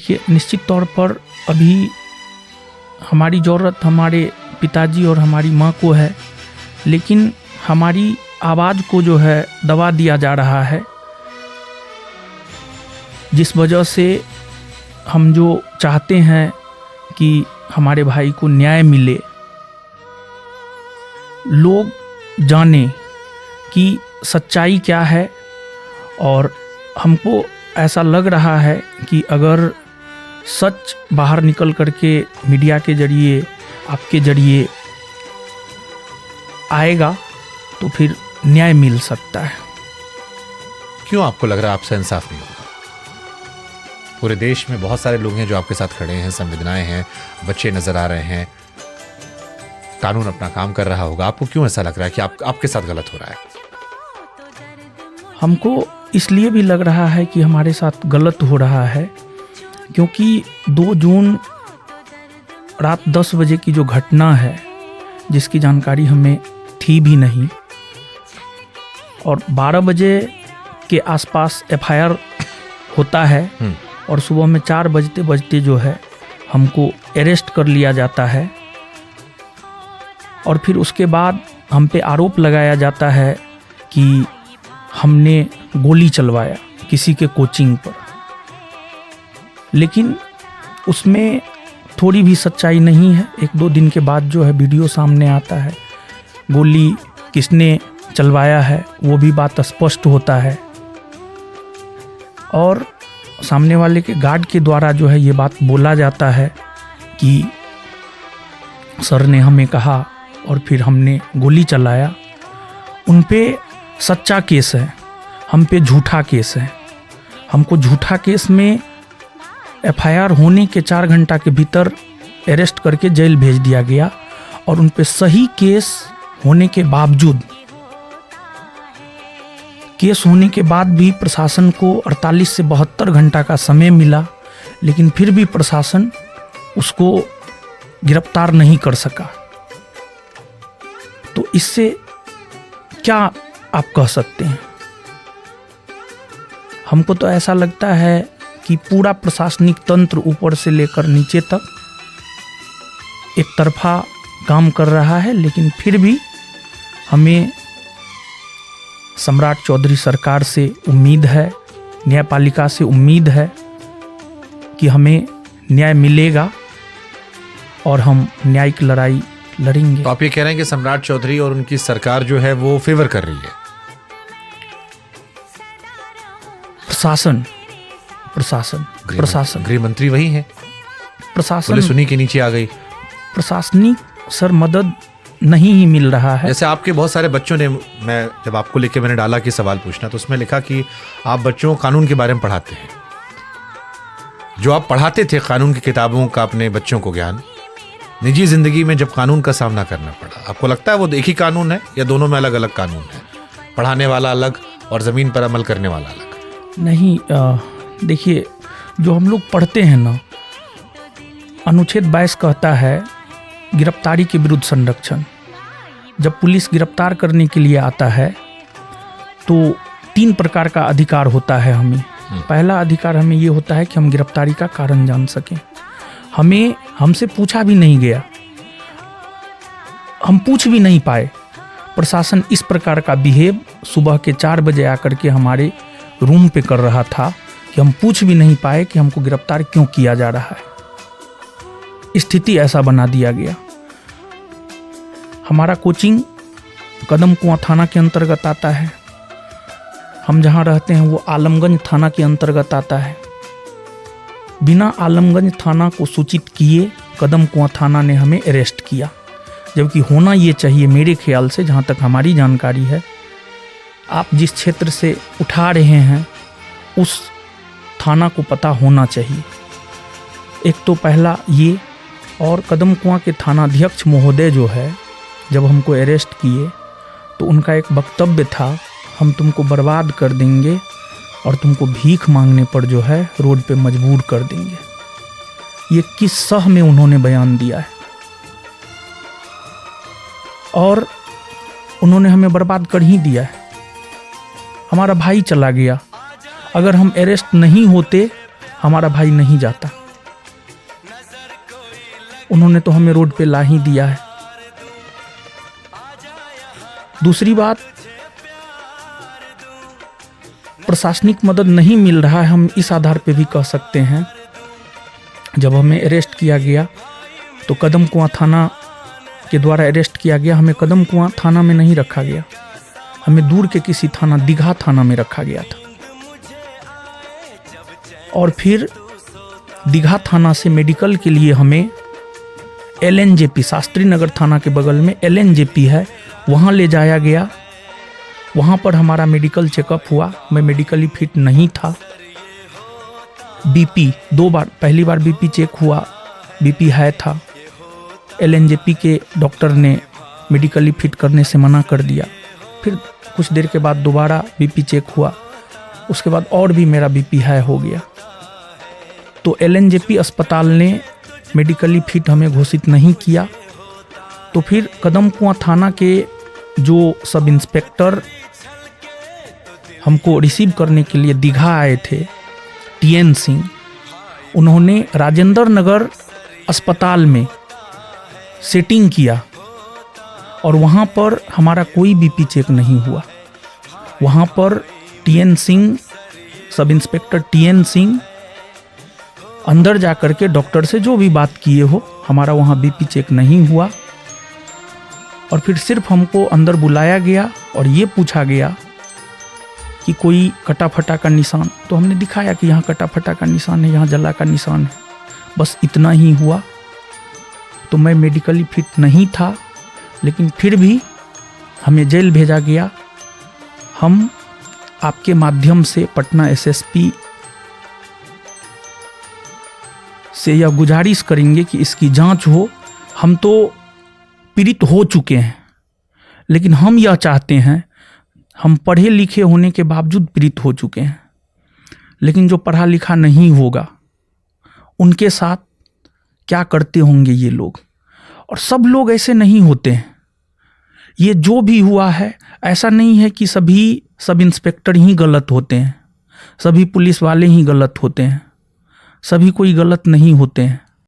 देखिए, निश्चित तौर पर अभी हमारी ज़रूरत हमारे पिताजी और हमारी माँ को है, लेकिन हमारी आवाज़ को जो है दबा दिया जा रहा है, जिस वजह से हम जो चाहते हैं कि हमारे भाई को न्याय मिले, लोग जाने कि सच्चाई क्या है। और हमको ऐसा लग रहा है कि अगर सच बाहर निकल करके मीडिया के जरिए, आपके जरिए आएगा तो फिर न्याय मिल सकता है। क्यों आपको लग रहा है आपसे इंसाफ नहीं होगा? पूरे देश में बहुत सारे लोग हैं जो आपके साथ खड़े हैं, संवेदनाएं हैं, बच्चे नजर आ रहे हैं, कानून अपना काम कर रहा होगा। आपको क्यों ऐसा लग रहा है कि आपके साथ गलत हो रहा है? हमको इसलिए भी लग रहा है कि हमारे साथ गलत हो रहा है क्योंकि 2 जून रात 10 बजे की जो घटना है, जिसकी जानकारी हमें थी भी नहीं, और 12 बजे के आसपास एफआईआर होता है और सुबह में 4 बजते बजते जो है हमको अरेस्ट कर लिया जाता है, और फिर उसके बाद हम पे आरोप लगाया जाता है कि हमने गोली चलवाया किसी के कोचिंग पर। लेकिन उसमें थोड़ी भी सच्चाई नहीं है। 1-2 दिन के बाद जो है वीडियो सामने आता है, गोली किसने चलवाया है वो भी बात स्पष्ट होता है, और सामने वाले के गार्ड के द्वारा जो है ये बात बोला जाता है कि सर ने हमें कहा और फिर हमने गोली चलाया। उन पे सच्चा केस है, हम पे झूठा केस है। हमको झूठा केस में एफआईआर होने के 4 घंटा के भीतर अरेस्ट करके जेल भेज दिया गया, और उन पे सही केस होने के बावजूद, केस होने के बाद भी प्रशासन को 48 से 72 घंटा का समय मिला, लेकिन फिर भी प्रशासन उसको गिरफ्तार नहीं कर सका। तो इससे क्या आप कह सकते हैं? हमको तो ऐसा लगता है कि पूरा प्रशासनिक तंत्र ऊपर से लेकर नीचे तक एक तरफा काम कर रहा है, लेकिन फिर भी हमें सम्राट चौधरी सरकार से उम्मीद है, न्यायपालिका से उम्मीद है कि हमें न्याय मिलेगा और हम न्यायिक लड़ाई लड़ेंगे। तो आप ये कह रहे हैं कि सम्राट चौधरी और उनकी सरकार जो है वो फेवर कर रही है? प्रशासन गृह मंत्री वही है, प्रशासन पुलिस उन्हीं के नीचे आ गई। प्रशासनिक सर मदद नहीं ही मिल रहा है। जैसे आपके बहुत सारे बच्चों ने, मैं जब आपको लेके मैंने डाला कि सवाल पूछना, तो उसमें लिखा कि आप बच्चों को कानून के बारे में पढ़ाते हैं। जो आप पढ़ाते थे कानून की किताबों का अपने बच्चों को ज्ञान, निजी जिंदगी में जब कानून का सामना करना पड़ा, आपको लगता है वो एक ही कानून है या दोनों में अलग अलग कानून है? पढ़ाने वाला अलग और जमीन पर अमल करने वाला अलग? नहीं, देखिए, जो हम लोग पढ़ते हैं ना, अनुच्छेद 22 कहता है गिरफ्तारी के विरुद्ध संरक्षण। जब पुलिस गिरफ्तार करने के लिए आता है तो 3 प्रकार का अधिकार होता है हमें। पहला अधिकार हमें ये होता है कि हम गिरफ्तारी का कारण जान सकें। हमसे पूछा भी नहीं गया, हम पूछ भी नहीं पाए। प्रशासन इस प्रकार का बिहेव सुबह के 4 बजे आकर के हमारे रूम पे कर रहा था कि हम पूछ भी नहीं पाए कि हमको गिरफ्तार क्यों किया जा रहा है। स्थिति ऐसा बना दिया गया। हमारा कोचिंग कदम कुआं थाना के अंतर्गत आता है। हम जहाँ रहते हैं वो आलमगंज थाना के अंतर्गत आता है। बिना आलमगंज थाना को सूचित किए कदम कुआं थाना ने हमें अरेस्ट किया, जबकि होना ये चाहिए, मेरे ख्याल से, जहाँ तक हमारी जानकारी है, आप जिस क्षेत्र से उठा रहे हैं उस थाना को पता होना चाहिए। एक तो पहला ये, और कदम कुआं के थानाध्यक्ष महोदय जो है, जब हमको अरेस्ट किए तो उनका एक वक्तव्य था, हम तुमको बर्बाद कर देंगे और तुमको भीख मांगने पर जो है रोड पे मजबूर कर देंगे। ये किस सह में उन्होंने बयान दिया है, और उन्होंने हमें बर्बाद कर ही दिया है। हमारा भाई चला गया। अगर हम अरेस्ट नहीं होते, हमारा भाई नहीं जाता। उन्होंने तो हमें रोड पे ला ही दिया है। दूसरी बात, प्रशासनिक मदद नहीं मिल रहा है। हम इस आधार पे भी कह सकते हैं, जब हमें अरेस्ट किया गया तो कदम कुआं थाना के द्वारा अरेस्ट किया गया। हमें कदम कुआं थाना में नहीं रखा गया, हमें दूर के किसी थाना, दीघा थाना में रखा गया था। और फिर दीघा थाना से मेडिकल के लिए हमें LNJP, शास्त्री नगर थाना के बगल में LNJP है, वहाँ ले जाया गया। वहाँ पर हमारा मेडिकल चेकअप हुआ। मैं मेडिकली फिट नहीं था। BP 2 बार, पहली बार BP चेक हुआ, BP हाई था। LNJP के डॉक्टर ने मेडिकली फिट करने से मना कर दिया। फिर कुछ देर के बाद दोबारा BP चेक हुआ, उसके बाद और भी मेरा BP हाई हो गया। तो LNJP अस्पताल ने मेडिकली फिट हमें घोषित नहीं किया। तो फिर कदम कुआं थाना के जो सब इंस्पेक्टर हमको रिसीव करने के लिए दीघा आए थे, TN सिंह, उन्होंने राजेंद्र नगर अस्पताल में सेटिंग किया और वहाँ पर हमारा कोई BP चेक नहीं हुआ। वहाँ पर TN Singh, sub inspector TN Singh अंदर जा कर के डॉक्टर से जो भी बात किए हो, हमारा वहाँ BP चेक नहीं हुआ। और फिर सिर्फ हमको अंदर बुलाया गया और ये पूछा गया कि कोई कटा फटा का निशान, तो हमने दिखाया कि यहाँ कटा फटा का निशान है, यहाँ जला का निशान है, बस इतना ही हुआ। तो मैं मेडिकली फिट नहीं था, लेकिन फिर भी हमें जेल भेजा गया। हम आपके माध्यम से पटना SSP से यह गुजारिश करेंगे कि इसकी जांच हो। हम तो पीड़ित हो चुके हैं, लेकिन हम यह चाहते हैं, हम पढ़े लिखे होने के बावजूद पीड़ित हो चुके हैं, लेकिन जो पढ़ा लिखा नहीं होगा उनके साथ क्या करते होंगे ये लोग। और सब लोग ऐसे नहीं होते हैं। ये जो भी हुआ है, ऐसा नहीं है कि सभी सब इंस्पेक्टर ही गलत होते हैं, सभी पुलिस वाले ही गलत होते हैं, सभी कोई गलत नहीं होते हैं।